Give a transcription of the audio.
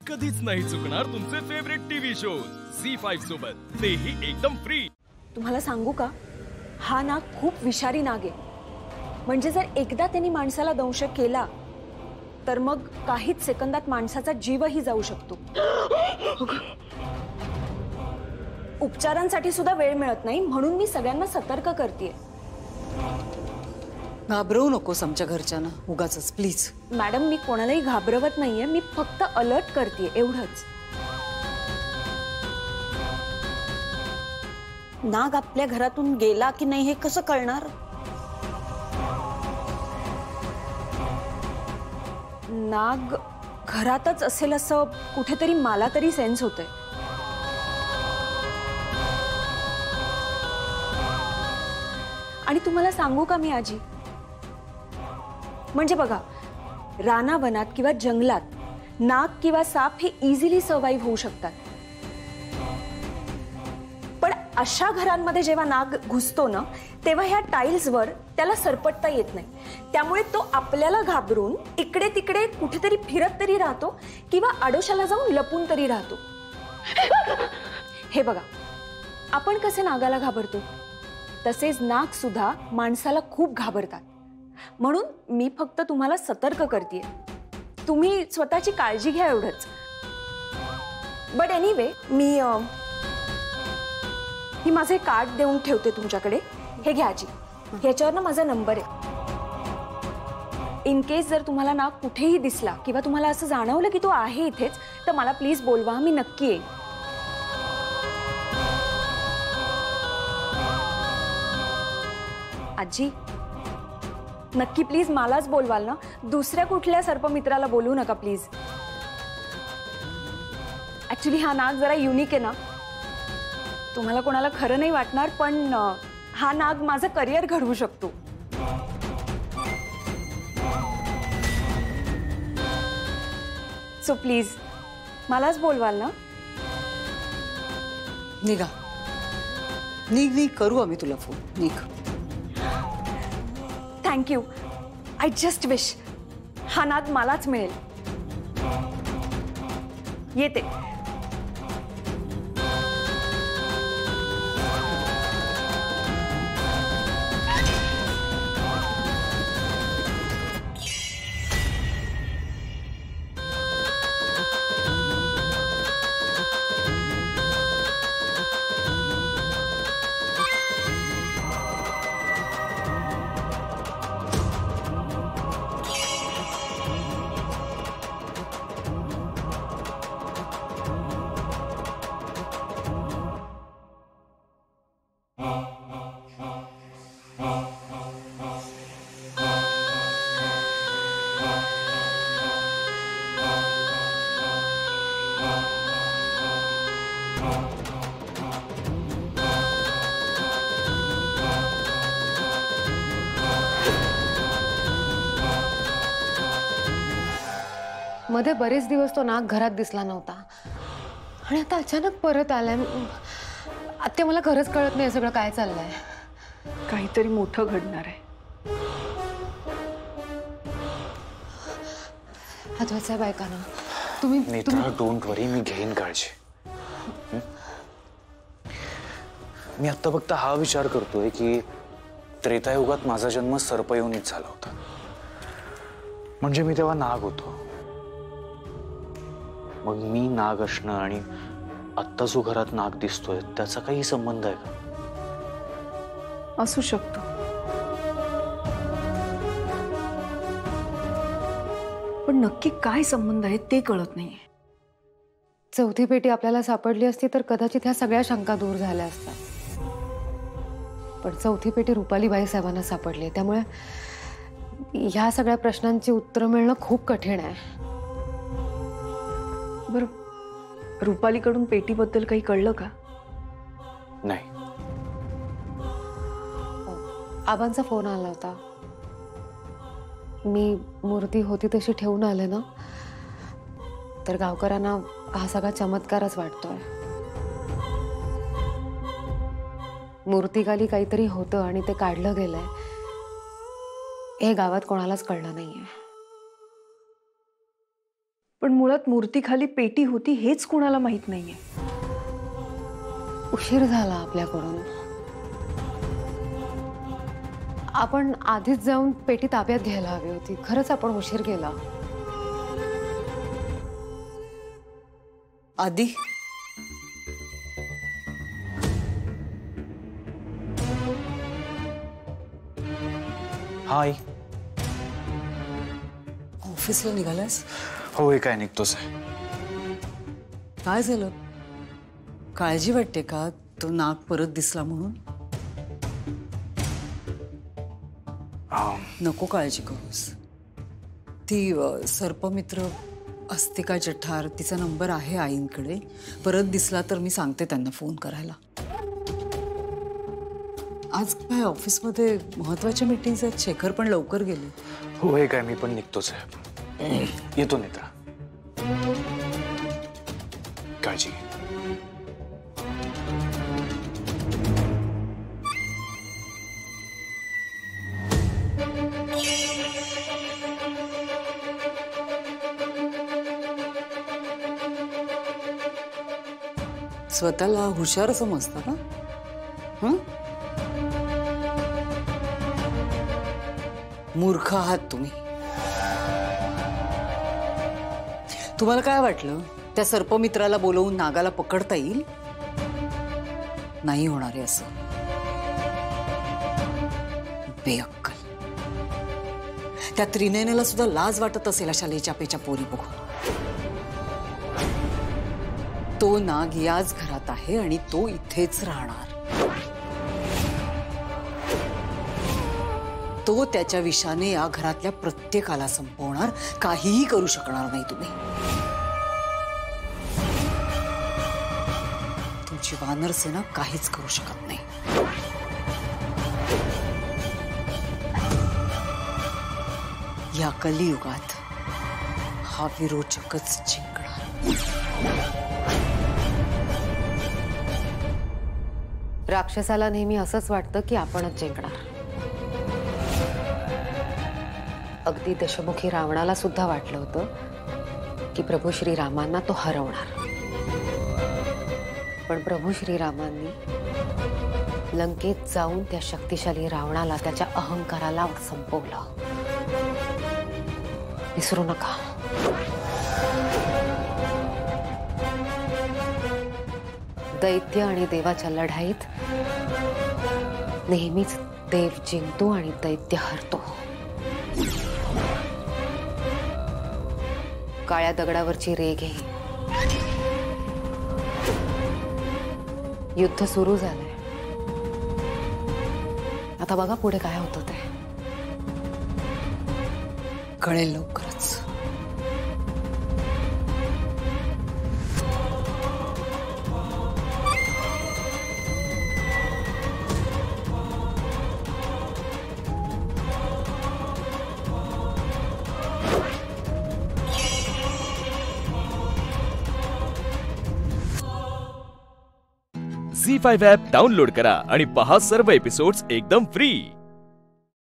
कधीच नाही चुकणार तुमचे फेवरेट टीव्ही शोज झी5 सोबत, तेही एकदम फ्री। तुम्हाला सांगू का, हा नाग खूप विषारी नाग आहे। म्हणजे जर एकदा त्यांनी माणसाला दंश केला तर मग काहीच सेकंदात माणसाचा जीवही जाऊ शकतो। उपचारांसाठी सुद्धा वेळ मिळत नाही, म्हणून मी सगळ्यांना सतर्क करतेय। घाबरवू नकोस आमच्या घरच्यांना उगाचच प्लीज। मॅडम, मी कोणालाही घाबरवत नाहीये, मी फक्त अलर्ट करतेय एवढंच। नाग आपल्या घरातून गेला की नाही हे कसं कळणार? नाग घरातच असेल असं कुठेतरी मला तरी सेन्स होतंय। आणि तुम्हाला सांगू का मी आजी, म्हणजे बघा, रानावनात किंवा जंगलात नाग किंवा साप हे इझिली सर्वाइव्ह होऊ शकतात, पण अशा घरांमध्ये जेव्हा नाग घुसतो ना, तेव्हा ह्या टाइल्सवर त्याला सरपटता येत नाही। त्यामुळे तो आपल्याला घाबरून इकडे तिकडे कुठेतरी फिरत तरी राहतो किंवा आडोशाला जाऊन लपून तरी राहतो। हे बघा, आपण कसे नागाला घाबरतो तसेच नाग सुद्धा माणसाला खूप घाबरतात। म्हणून मी फक्त तुम्हाला सतर्क करतेय, तुम्ही स्वतःची काळजी घ्या एवढंच। बट एनिवे, मी माझे कार्ड देऊन ठेवते तुमच्याकडे, हे घ्या आजी, ह्याच्यावर ना माझा नंबर आहे। इन केस जर तुम्हाला नाग कुठेही दिसला किंवा तुम्हाला असं जाणवलं की तो आहे इथेच, तर मला प्लीज बोलवा, मी नक्की येईन। आजी, नक्की प्लीज मलाच बोलवाल ना, दुसऱ्या कुठल्या सर्पमित्राला बोलू नका प्लीज। ऍक्च्युली हा नाग जरा युनिक आहे ना, तुम्हाला कोणाला खरं नाही वाटणार, पण हा नाग माझं करिअर घडवू शकतो। सो प्लीज मलाच बोलवाल ना। निघा, निघ करू आम्ही तुला फोन, निघ। थँक्यू, आय जस्ट विश हा नाग मलाच मिळेल। येते। मध्ये बरेच दिवस तो नाग घरात दिसला नव्हता आणि आता अचानक परत आलाय। आता मला खरंच कळत नाही सगळं काय चाललंय। काहीतरी मोठं घडणार आहे। अद्वैत साहेब, ऐका ना, तुम्ही डोंट वरी, मी घेईन काळजी। मी आता फक्त हा विचार करतोय की त्रेतायुगात माझा जन्म सर्पयोनीत झाला होता, म्हणजे मी तेव्हा नाग होतो। मग मी नाग असणं आणि आत्ता जो घरात नाग दिसतोय त्याचा काही संबंध आहे का? असू शकतो, पण नक्की काय संबंध आहे ते कळत नाहीये। चौथी पेटी आपल्याला सापडली असती तर कदाचित ह्या सगळ्या शंका दूर झाल्या असत्या, पण चौथी पेटी रुपालीबाई साहेबांना सापडली, त्यामुळे ह्या सगळ्या प्रश्नांची उत्तरं मिळणं खूप कठीण आहे। बरं, रुपालीकडून पेटीबद्दल काही कळलं का? नाही। आबांचा फोन आला होता, मी मूर्ती होती तशी ठेवून आले ना, तर गावकऱ्यांना हा सगळा चमत्कारच वाटतोय। मूर्तीखाली काहीतरी होतं आणि ते काढलं गेलंय, हे गावात कोणालाच कळलं नाहीये। पण पण मुळात मूर्तीखाली पेटी होती हेच कुणाला माहित नाहीये. उशीर झाला आपल्याकडून. आपण आधीच जाऊन पेटी ताब्यात घ्यायला हवी होती. खरंच आपण उशीर केला. आधी हा आई. ऑफिसला निघालास? हो, हे काय निघतोच आहे. काय झालं? काळजी वाटते का तो नाग परत दिसला म्हणून? नको काळजी करूस. ती सर्पमित्र अस्तिका जठार, तिचा नंबर आहे आईंकडे. परत दिसला तर मी सांगते त्यांना फोन करायला. आज काय ऑफिसमध्ये महत्वाच्या मीटिंग्स आहेत. शेखर पण लवकर गेले. हो, हे काय मी पण निघतोच आहे. येतो नेत्रा. काळजी घे. स्वतःला हुशार समजता का? हं? मूर्ख आहात तुम्ही. तुम्हाला काय वाटलं त्या सर्पमित्राला बोलवून नागाला पकडता येईल? नाही होणार आहे असं. बेअक्कल. त्या त्रिनयनेला सुद्धा लाज वाटत असेल अशा लेचापेच्या पोरी बघून. तो नाग याच घरात आहे आणि तो इथेच राहणार. तो त्याच्या विषाने या घरातल्या प्रत्येकाला संपवणार. काहीही करू शकणार नाही तुम्ही. तुमची वानर सेना काहीच करू शकत नाही. या कलियुगात हा विरोचकच जिंकणार. राक्षसाला नेहमी असंच वाटतं की आपणच जिंकणार. अगदी दशमुखी रावणाला सुद्धा वाटलं होतं की प्रभू श्रीरामांना तो हरवणार. पण प्रभू श्रीरामांनी लंकेत जाऊन त्या शक्तिशाली रावणाला त्याच्या अहंकाराला संपवलं. विसरू नका. दैत्य आणि देवाच्या लढाईत नेहमीच देव जिंकतो आणि दैत्य हरतो. काळ्या दगडावरची रेघ आहे. युद्ध सुरू झालंय. आता बघा पुढे काय होतं ते. कळेल लवकरच. झी5 ॲप डाउनलोड करा आणि पहा सर्व एपिसोड्स एकदम फ्री.